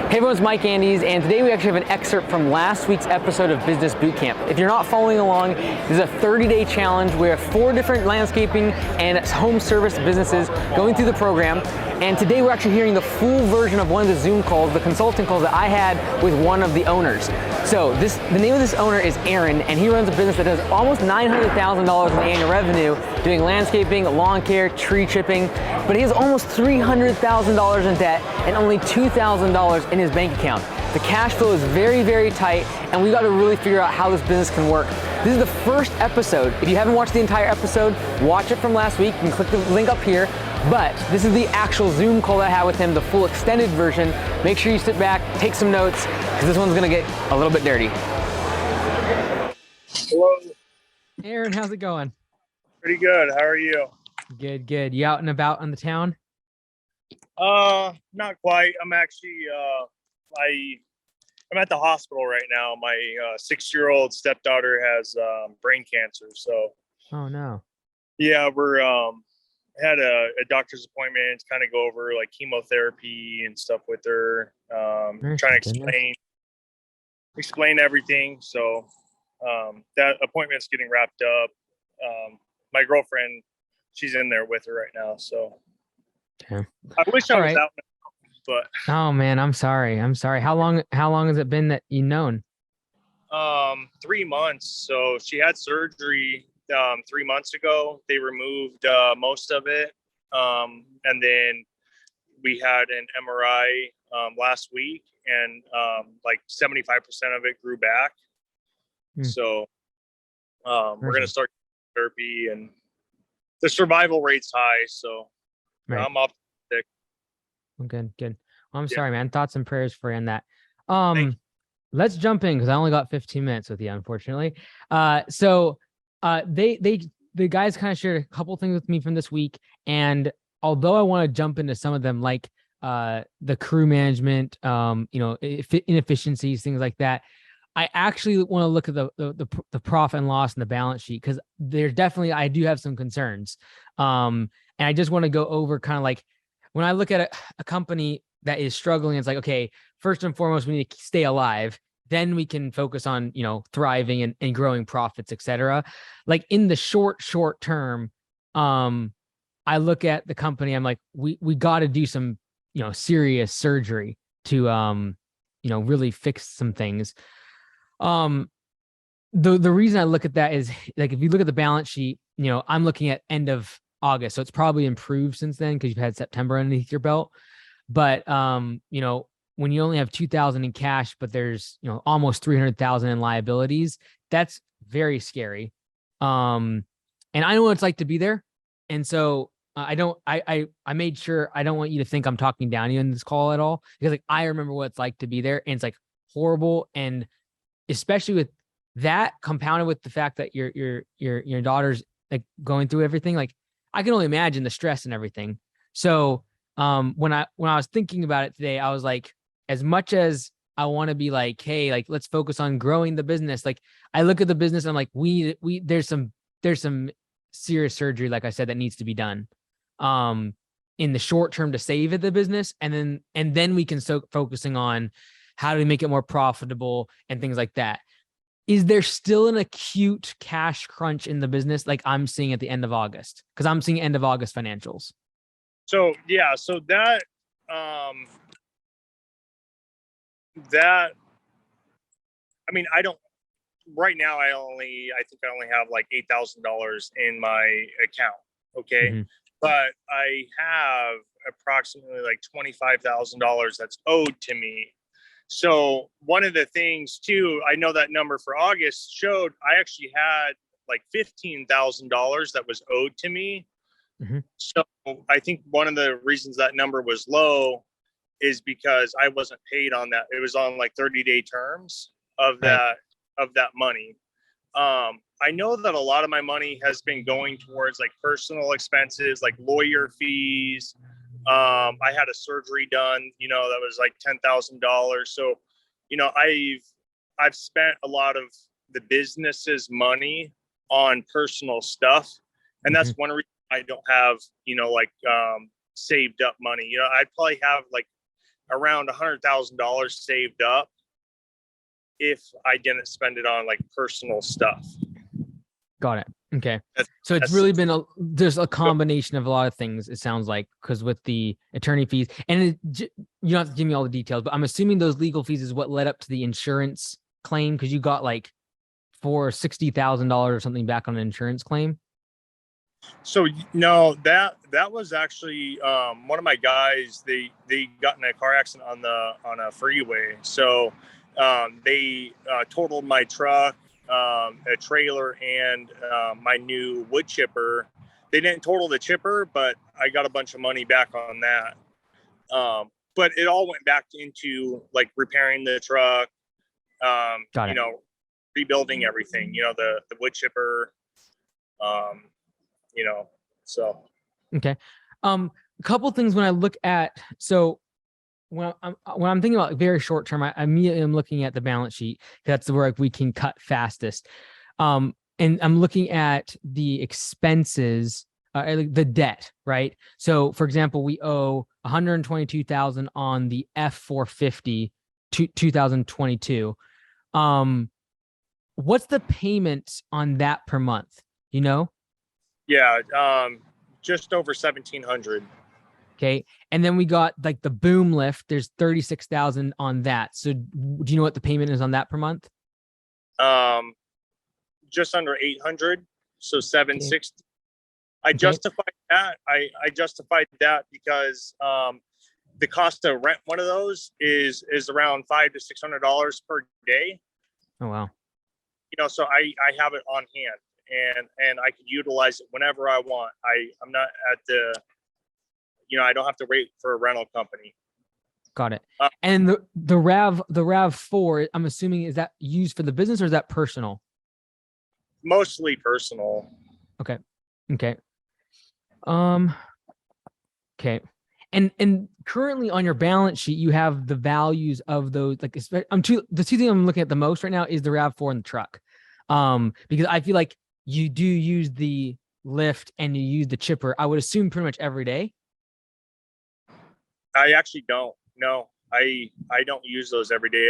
Hey everyone, it's Mike Andes, and today we actually have an excerpt from last week's episode of Business Bootcamp. If you're not following along, this is a 30-day challenge. We have 4 different landscaping and home service businesses going through the program, and today we're actually hearing the full version of one of the Zoom calls, the consulting calls that I had with one of the owners. So the name of this owner is Aaron, and he runs a business that does almost $900,000 in annual revenue doing landscaping, lawn care, tree chipping, but he has almost $300,000 in debt and only $2,000 in his bank account. The cash flow is very, very tight, and we got to really figure out how this business can work. This is the first episode. If you haven't watched the entire episode, watch it from last week. You can click the link up here. But this is the actual Zoom call that I had with him, the full extended version. Make sure you sit back, take some notes, because this one's gonna get a little bit dirty. Hello. Aaron, how's it going? Pretty good. How are you? Good, good. You out and about on the town? Not quite. I'm actually, I'm at the hospital right now. My 6-year-old stepdaughter has brain cancer. So, Oh no. yeah, we're had a doctor's appointment to kind of go over like chemotherapy and stuff with her. Trying to explain everything. So, that appointment's getting wrapped up. My girlfriend, she's in there with her right now. So, Yeah. I wish I was out now, but Oh man, I'm sorry. How long has it been that you've known? 3 months. So she had surgery 3 months ago. They removed most of it, and then we had an MRI last week, and like 75% of it grew back. So we're gonna start therapy, and the survival rate's high. So I'm optimistic. Good, good. Well, I'm Yeah. sorry, man. Thoughts and prayers for you in that. Let's jump in because I only got 15 minutes with you, unfortunately. The guys kind of shared a couple things with me from this week, and although I want to jump into some of them, like the crew management, inefficiencies, things like that, I actually want to look at the profit and loss and the balance sheet because there's definitely I do have some concerns, and I just want to go over kind of like when I look at a company that is struggling, it's like, okay, first and foremost, we need to stay alive. Then we can focus on, thriving and growing profits, et cetera. Like in the short term, I look at the company, I'm like, we got to do some, serious surgery to, really fix some things. The reason I look at that is like, if you look at the balance sheet, I'm looking at end of August. So it's probably improved since then because you've had September underneath your belt. But, when you only have 2,000 in cash, but there's, almost 300,000 in liabilities, that's very scary. And I know what it's like to be there. And so I made sure I don't want you to think I'm talking down to you in this call at all, because like, I remember what it's like to be there, and it's like horrible. And especially with that compounded with the fact that your daughter's like going through everything, like I can only imagine the stress and everything. So, when I was thinking about it today, I was like, as much as I want to be like, hey, like let's focus on growing the business. Like I look at the business, and I'm like, there's some serious surgery, like I said, that needs to be done, in the short term to save the business, and then we can start focusing on how do we make it more profitable and things like that. Is there still an acute cash crunch in the business, like I'm seeing at the end of August? Because I'm seeing end of August financials. So yeah, so that I mean, I don't right now. I think I only have like $8,000 in my account. Okay. Mm-hmm. But I have approximately like $25,000 that's owed to me. So one of the things too, I know that number for August showed I actually had like $15,000 that was owed to me. Mm-hmm. So I think one of the reasons that number was low is because I wasn't paid on that. It was on like 30-day terms of that money. I know that a lot of my money has been going towards like personal expenses, like lawyer fees. I had a surgery done, that was like $10,000. So, I've spent a lot of the business's money on personal stuff. And that's one reason I don't have, saved up money. I'd probably have like around $100,000 saved up if I didn't spend it on like personal stuff. Got it. Okay. That's, So it's that's really been there's a combination of a lot of things, it sounds like, because with the attorney fees, and you don't have to give me all the details, but I'm assuming those legal fees is what led up to the insurance claim, because you got like for $60,000 or something back on an insurance claim. So no, that was actually one of my guys. They got in a car accident on a freeway. So they totaled my truck, a trailer, and my new wood chipper. They didn't total the chipper, but I got a bunch of money back on that. But it all went back into like repairing the truck, Got it. rebuilding everything. The wood chipper. So Okay. A couple things when I look at, so when I'm thinking about very short term, I immediately am looking at the balance sheet. That's where we can cut fastest. And I'm looking at the expenses, the debt, right? So for example, we owe 122,000 on the F450 2022. What's the payment on that per month? You know? yeah, just over 1,700. Okay. And then we got like the boom lift. There's 36,000 on that. So do you know what the payment is on that per month? Just under 800. So 760. I justified that. I justified that because the cost to rent one of those is around $500 to $600 per day. Oh, wow. So I have it on hand and I can utilize it whenever I want. I'm not at the, I don't have to wait for a rental company. Got it. And the RAV4, I'm assuming, is that used for the business or is that personal? Mostly personal. Okay. Okay. And currently on your balance sheet, you have the values of those. Like, the two things I'm looking at the most right now is the RAV4 and the truck, because I feel like you do use the lift and you use the chipper. I would assume pretty much every day. I actually don't. No, I don't use those every day.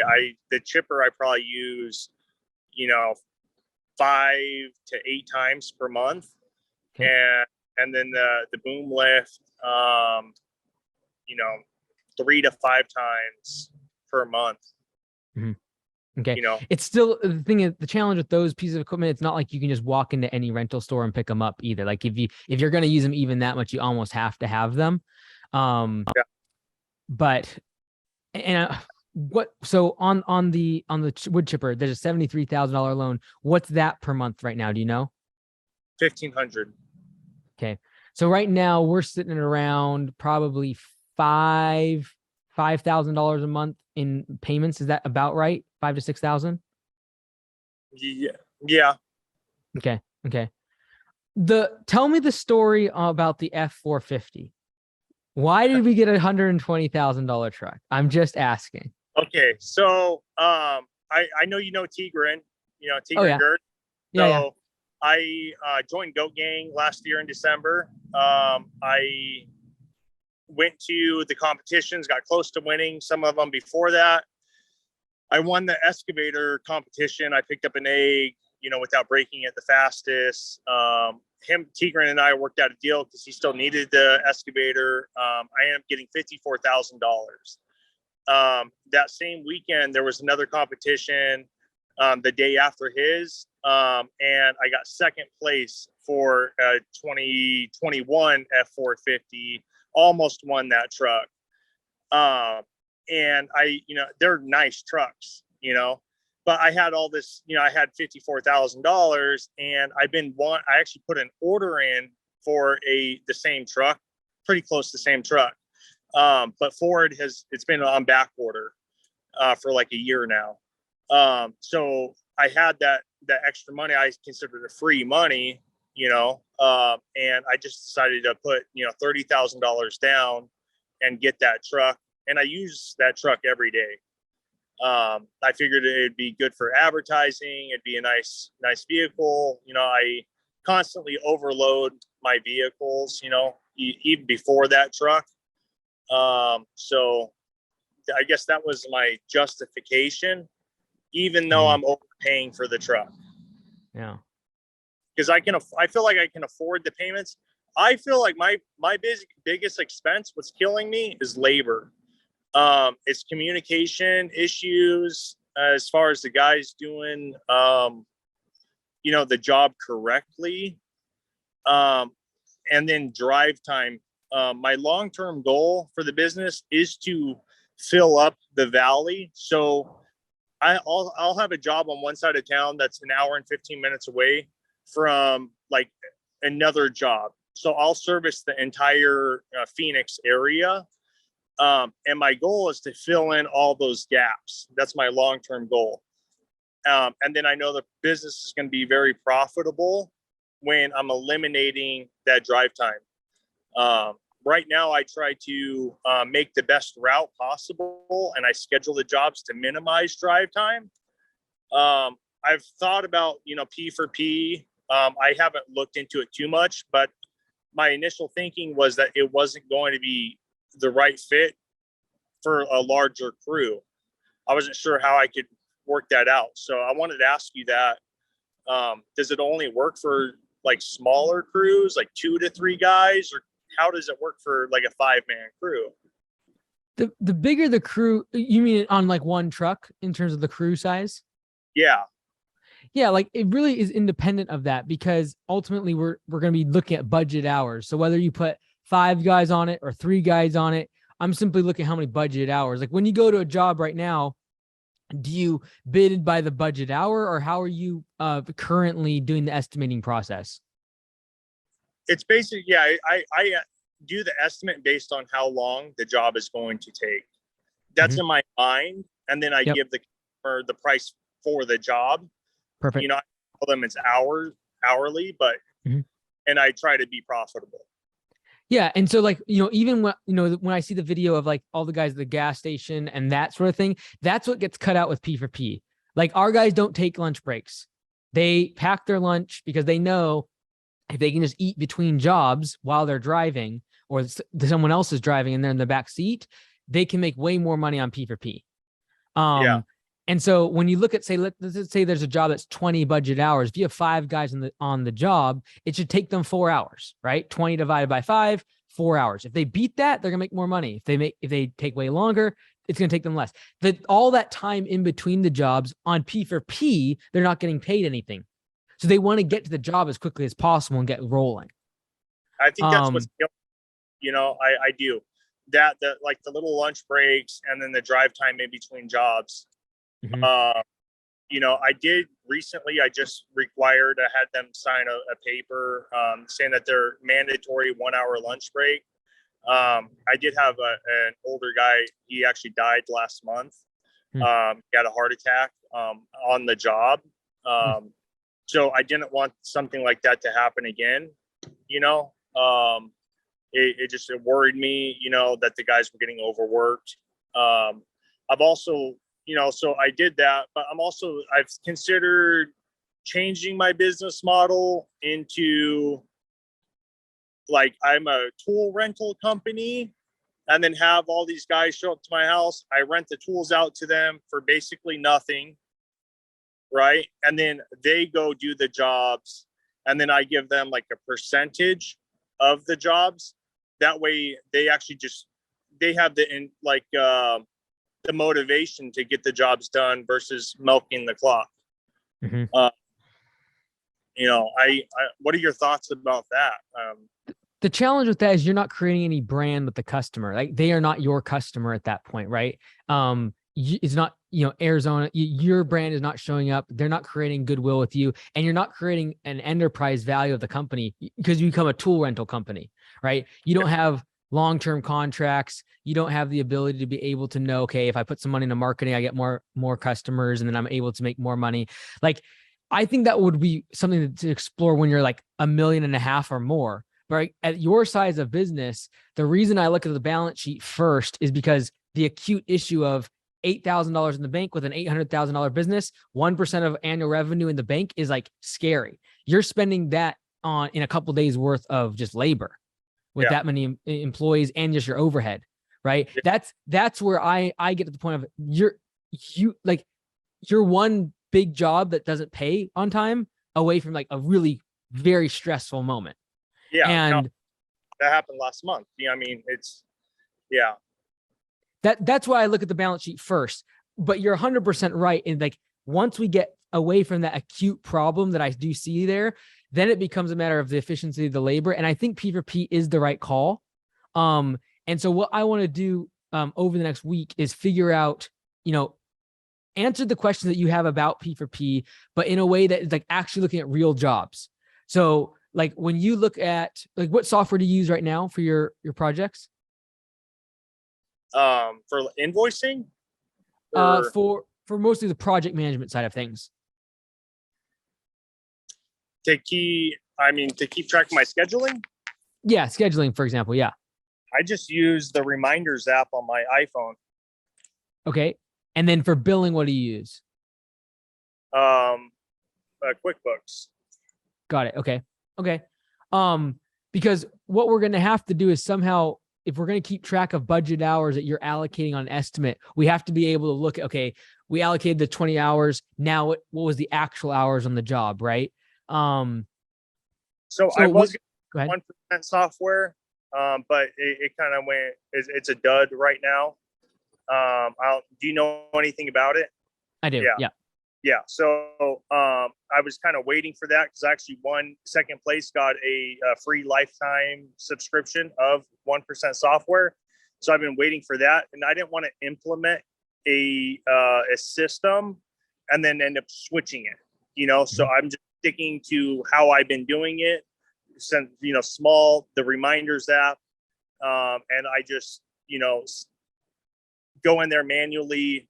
The chipper I probably use, 5 to 8 times per month, okay. and then the boom lift, 3 to 5 times per month. Mm-hmm. Okay. It's still the thing is, the challenge with those pieces of equipment, it's not like you can just walk into any rental store and pick them up either. Like if you're going to use them even that much, you almost have to have them. Yeah. But so on the wood chipper, there's a $73,000 loan. What's that per month right now? Do you know? 1,500. Okay. So right now we're sitting at around probably $5,000 a month in payments. Is that about right? 5,000 to 6,000? Yeah. Okay. Tell me the story about the F450. Why did we get $120,000 truck? I'm just asking. Okay, so I know Tigran, Tigran Gert. So yeah. I joined Goat Gang last year in December. I went to the competitions, got close to winning some of them before that. I won the excavator competition. I picked up an egg, without breaking it the fastest. Tigran and I worked out a deal because he still needed the excavator. I ended up getting $54,000. That same weekend, there was another competition the day after his, and I got second place for 2021 F450. Almost won that truck. And they're nice trucks, but I had all this, I had $54,000 and I actually put an order in for the same truck, pretty close to the same truck. But Ford it's been on back order, for like a year now. So I had that extra money. I considered it free money, and I just decided to put, $30,000 down and get that truck. And I use that truck every day. I figured it'd be good for advertising. It'd be a nice vehicle. I constantly overload my vehicles, even before that truck. So I guess that was my justification, even though I'm overpaying for the truck. Yeah. Because I feel like I can afford the payments. I feel like my biggest expense, what's killing me, is labor. It's communication issues as far as the guys doing, the job correctly. And then drive time. My long-term goal for the business is to fill up the valley. So I'll have a job on one side of town that's an hour and 15 minutes away from like another job. So I'll service the entire Phoenix area. And my goal is to fill in all those gaps. That's my long-term goal. And then I know the business is going to be very profitable when I'm eliminating that drive time. Right now, I try to make the best route possible, and I schedule the jobs to minimize drive time. I've thought about, P for P. I haven't looked into it too much, but my initial thinking was that it wasn't going to be the right fit for a larger crew. I wasn't sure how I could work that out. So I wanted to ask you that. Does it only work for like smaller crews, like 2 to 3 guys, or how does it work for like a 5-man crew? The bigger the crew, you mean on like one truck in terms of the crew size? Yeah. Yeah, like it really is independent of that, because ultimately we're going to be looking at budget hours. So whether you put 5 guys on it or 3 guys on it, I'm simply looking at how many budget hours. Like when you go to a job right now, do you bid by the budget hour, or how are you currently doing the estimating process? It's basically, yeah, I do the estimate based on how long the job is going to take. That's in my mind. And then I give the customer the price for the job. Perfect. I tell them it's hourly, but, and I try to be profitable. Yeah. And so like, even when I see the video of like all the guys at the gas station and that sort of thing, that's what gets cut out with P for P. Like our guys don't take lunch breaks. They pack their lunch because they know if they can just eat between jobs while they're driving, or someone else is driving and they're in the back seat, they can make way more money on P for P. And so when you look at, let's say there's a job that's 20 budget hours. If you have 5 guys on the job, it should take them 4 hours, right? 20 divided by 5, 4 hours. If they beat that, they're gonna make more money. If they take way longer, it's gonna take them less. All that time in between the jobs on P for P, they're not getting paid anything. So they want to get to the job as quickly as possible and get rolling. I think that's what's, I do that, like the little lunch breaks and then the drive time in between jobs. I did recently, I just had them sign a paper saying that they're mandatory 1-hour lunch break. I did have an older guy. He actually died last month. He had a heart attack on the job. So I didn't want something like that to happen again. It worried me, that the guys were getting overworked. I've also, so I did that, but I've considered changing my business model into like, I'm a tool rental company, and then have all these guys show up to my house. I rent the tools out to them for basically nothing. Right. And then they go do the jobs, and then I give them like a percentage of the jobs. That way they actually they have the motivation to get the jobs done versus milking the clock. What are your thoughts about that? The challenge with that is you're not creating any brand with the customer. Like they are not your customer at that point, right? It's not, Arizona, your brand is not showing up. They're not creating goodwill with you, and you're not creating an enterprise value of the company because you become a tool rental company, right? You don't have long-term contracts. You don't have the ability to be able to know, okay, if I put some money into marketing, I get more customers, and then I'm able to make more money. Like, I think that would be something to explore when you're like $1.5 million or more. But at your size of business, the reason I look at the balance sheet first is because the acute issue of $8,000 in the bank with an $800,000 business, 1% of annual revenue in the bank is like scary. You're spending that in a couple of days worth of just labor with that many employees and just your overhead, right? Yeah. That's where I get to the point of you're one big job that doesn't pay on time away from like a really very stressful moment. Yeah. No, And that happened last month. I mean, it's, yeah. that's why I look at the balance sheet first. But you're 100% right. And like, once we get away from that acute problem that I do see there, then it becomes a matter of the efficiency of the labor. And I think P4P is the right call. And so what I want to do over the next week is figure out, answer the questions that you have about P4P, but in a way that is like actually looking at real jobs. So like when you look at like what software do you use right now for your projects? For invoicing? Or, For mostly the project management side of things. to keep track of my scheduling, Yeah, scheduling, for example. Yeah. I just use the reminders app on my iPhone. Okay. And then for billing, what do you use? QuickBooks. Got it. Okay. Okay. Because what we're going to have to do is somehow, if we're going to keep track of budget hours that you're allocating on an estimate, we have to be able to look at, okay, we allocated the 20 hours. Now what was the actual hours on the job, right? So I was go ahead. 1% software, but it kind of went, it's a dud right now. Do you know anything about it? I do. Yeah. Yeah. So I was kind of waiting for that because I actually won second place, got a free lifetime subscription of 1% software. So I've been waiting for that, and I didn't want to implement a system and then end up switching it. So I'm just sticking to how I've been doing it since, the reminders app. And I just, go in there manually,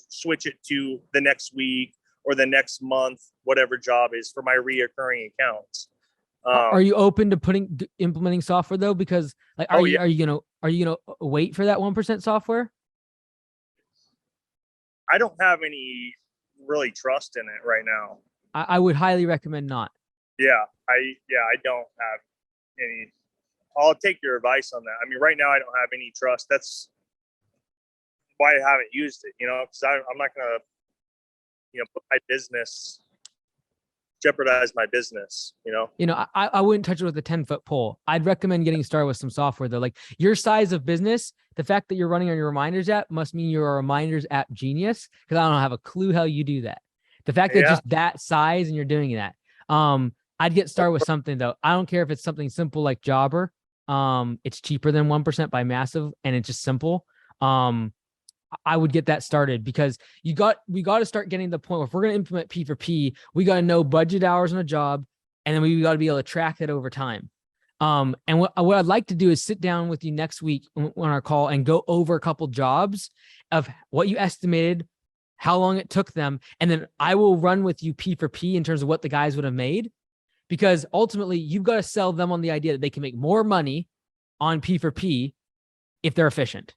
switch it to the next week or the next month, whatever job is for my reoccurring accounts. Are you open to implementing software though? Because like, are you gonna wait for that 1% software? I don't have any really trust in it right now. I would highly recommend not. Yeah, I don't have any. I'll take your advice on that. I mean, right now I don't have any trust. That's why I haven't used it, because I'm not gonna, put my business, jeopardize my business, I wouldn't touch it with a 10-foot pole. I'd recommend getting started with some software though. Like your size of business, the fact that you're running on your reminders app must mean you're a reminders app genius, because I don't have a clue how you do that. The fact that just that size and you're doing that. I'd get started with something though. I don't care if it's something simple like Jobber. It's cheaper than 1% by massive, and it's just simple. I would get that started, because we got to start getting to the point where if we're going to implement P4P, we got to know budget hours on a job, and then we got to be able to track that over time. And what I'd like to do is sit down with you next week on our call and go over a couple jobs of what you estimated, how long it took them, and then I will run with you P4P in terms of what the guys would have made, because ultimately you've got to sell them on the idea that they can make more money on P4P if they're efficient.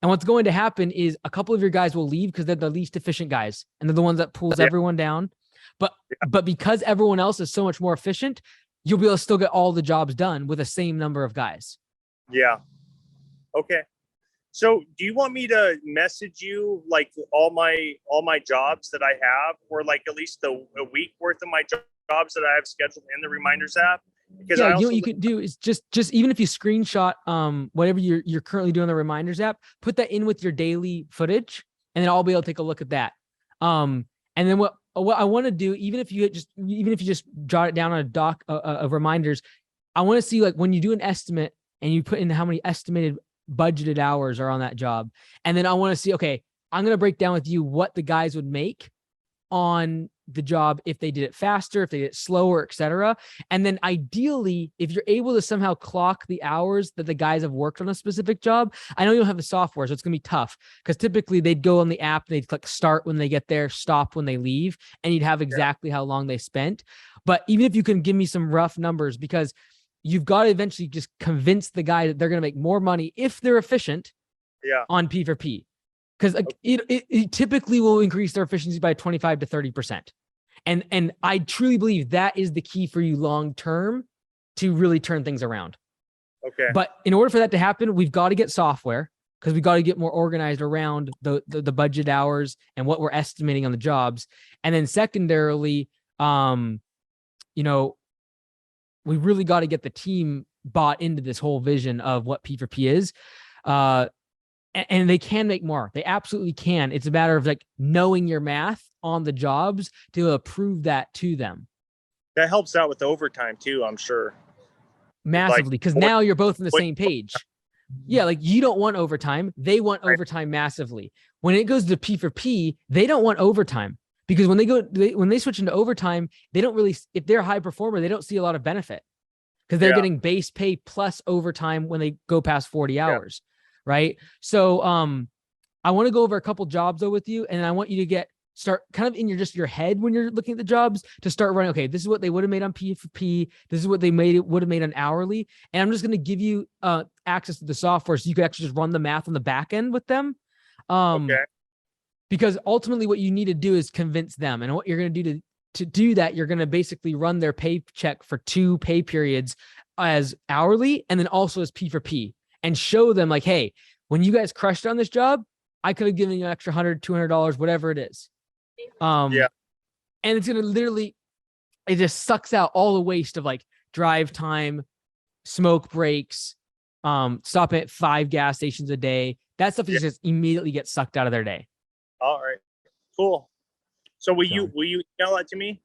And what's going to happen is a couple of your guys will leave because they're the least efficient guys, and they're the ones that pulls everyone down. But because everyone else is so much more efficient, you'll be able to still get all the jobs done with the same number of guys. Yeah. Okay. So do you want me to message you like all my jobs that I have, or like at least a week worth of my jobs that I have scheduled in the reminders app? Because yeah, what you could do is just even if you screenshot whatever you're currently doing in the reminders app, put that in with your daily footage, and then I'll be able to take a look at that. And then what I want to do, even if you just jot it down on a doc of reminders, I want to see like when you do an estimate and you put in how many estimated budgeted hours are on that job, and then I want to see, okay, I'm going to break down with you what the guys would make on the job if they did it faster, if they did it slower, etc. And then ideally, if you're able to somehow clock the hours that the guys have worked on a specific job, I know you don't have the software, so it's gonna be tough, because typically they'd go on the app, they'd click start when they get there, stop when they leave, and you'd have exactly how long they spent. But even if you can give me some rough numbers, because you've got to eventually just convince the guy that they're going to make more money if they're efficient on P4P. Because it typically will increase their efficiency by 25 to 30%. And I truly believe that is the key for you long-term to really turn things around. Okay. But in order for that to happen, we've got to get software, because we got to get more organized around the budget hours and what we're estimating on the jobs. And then secondarily, you know, we really got to get the team bought into this whole vision of what P4P is. And they can make more. They absolutely can. It's a matter of like knowing your math on the jobs to approve that to them. That helps out with the overtime too, I'm sure. Massively, because now you're both on the same page. Yeah, like you don't want overtime. They want overtime massively. When it goes to P4P, they don't want overtime because when they switch into overtime, they don't really, if they're a high performer, they don't see a lot of benefit because they're getting base pay plus overtime when they go past 40 hours. Right. So I want to go over a couple jobs though with you, and I want you to start kind of in your head when you're looking at the jobs to start running. Okay, this is what they would have made on P4P. This is what they would have made on hourly. And I'm just going to give you access to the software so you can actually just run the math on the back end with them. Because ultimately what you need to do is convince them. And what you're going to do to do that, you're going to basically run their paycheck for 2 pay periods as hourly and then also as P4P and show them like, hey, when you guys crushed on this job, I could have given you an extra $100, $200, whatever it is. And it's going to literally, it just sucks out all the waste of like drive time, smoke breaks, stopping at 5 gas stations a day. That stuff just immediately gets sucked out of their day. All right, cool. So will you email that to me?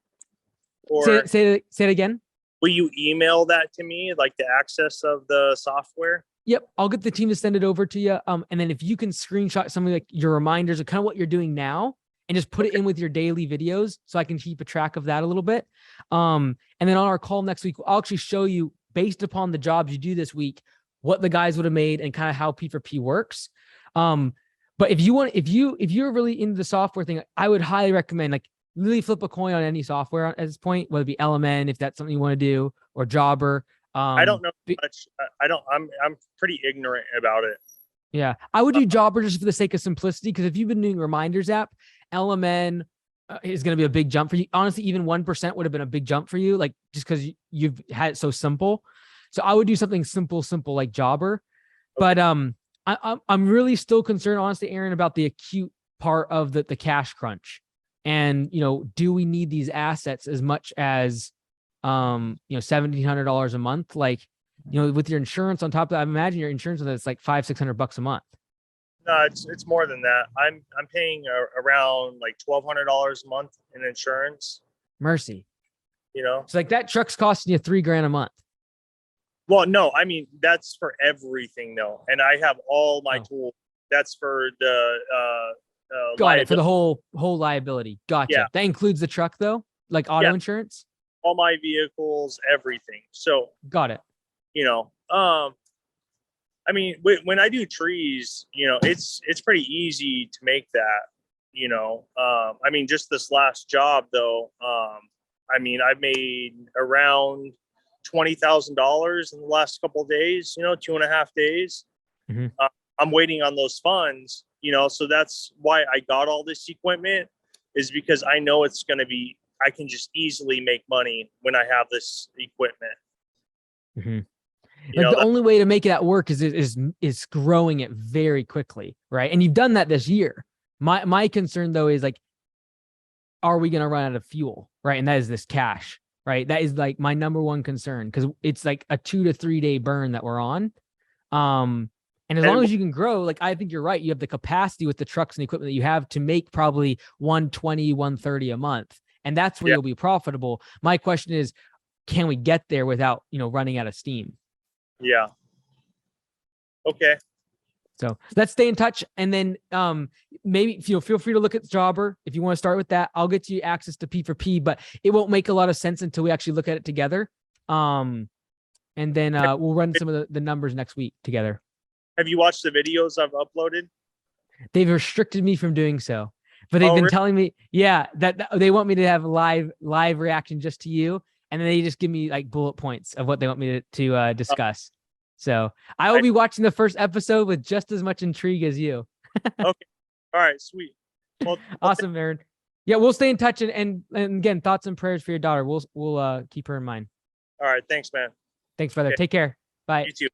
Or say it again. Will you email that to me, like the access of the software? Yep, I'll get the team to send it over to you. And then if you can screenshot something like your reminders of kind of what you're doing now, and just put it in with your daily videos, so I can keep a track of that a little bit. And then on our call next week, I'll actually show you based upon the jobs you do this week, what the guys would have made and kind of how P4P works. But if you're really into the software thing, I would highly recommend like really flip a coin on any software at this point, whether it be LMN, if that's something you want to do, or Jobber. I don't know much. I'm pretty ignorant about it. Yeah, I would do Jobber just for the sake of simplicity, because if you've been doing reminders app, LMN is going to be a big jump for you. Honestly, even 1% would have been a big jump for you, like just because you've had it so simple. So I would do something simple like Jobber. But I'm really still concerned, honestly, Aaron, about the acute part of the cash crunch. And, you know, do we need these assets as much as, you know, $1,700 a month? Like, you know, with your insurance on top of that, I imagine your insurance that's like $500-600 a month. No, it's more than that. I'm paying around like $1,200 a month in insurance. Mercy. You know, so like that truck's costing you $3,000 a month. Well, no, I mean that's for everything though, and I have all my tools. That's for the got it, for the whole liability. Gotcha. Yeah. That includes the truck though, like auto insurance. All my vehicles, everything. So got it. You know, I mean, when I do trees, you know, it's pretty easy to make that, you know. I mean, just this last job though, I mean, I made around $20,000 in the last couple of days, you know, 2.5 days. Mm-hmm. I'm waiting on those funds, you know, so that's why I got all this equipment, is because I know it's going to be, I can just easily make money when I have this equipment. Mm-hmm. Like the only way to make that work is growing it very quickly, right? And you've done that this year. My concern though is like, are we going to run out of fuel, right? And that is this cash, right? That is like my number one concern, because it's like a 2 to 3 day burn that we're on. And as long as you can grow, like I think you're right, you have the capacity with the trucks and equipment that you have to make probably 120, 130 a month, and that's where you'll be profitable. My question is, can we get there without, you know, running out of steam? Yeah. Okay. So let's stay in touch. And then maybe feel free to look at Jobber if you want to start with that. I'll get you access to P4P, but it won't make a lot of sense until we actually look at it together. And then we'll run some of the numbers next week together. Have you watched the videos I've uploaded? They've restricted me from doing so, but they've been telling me, that they want me to have live reaction just to you. And then they just give me like bullet points of what they want me to discuss. So I will be watching the first episode with just as much intrigue as you. Okay. All right. Sweet. Well, awesome, Aaron. Yeah, we'll stay in touch. And again, thoughts and prayers for your daughter. We'll keep her in mind. All right. Thanks, man. Thanks, brother. Okay. Take care. Bye. You too.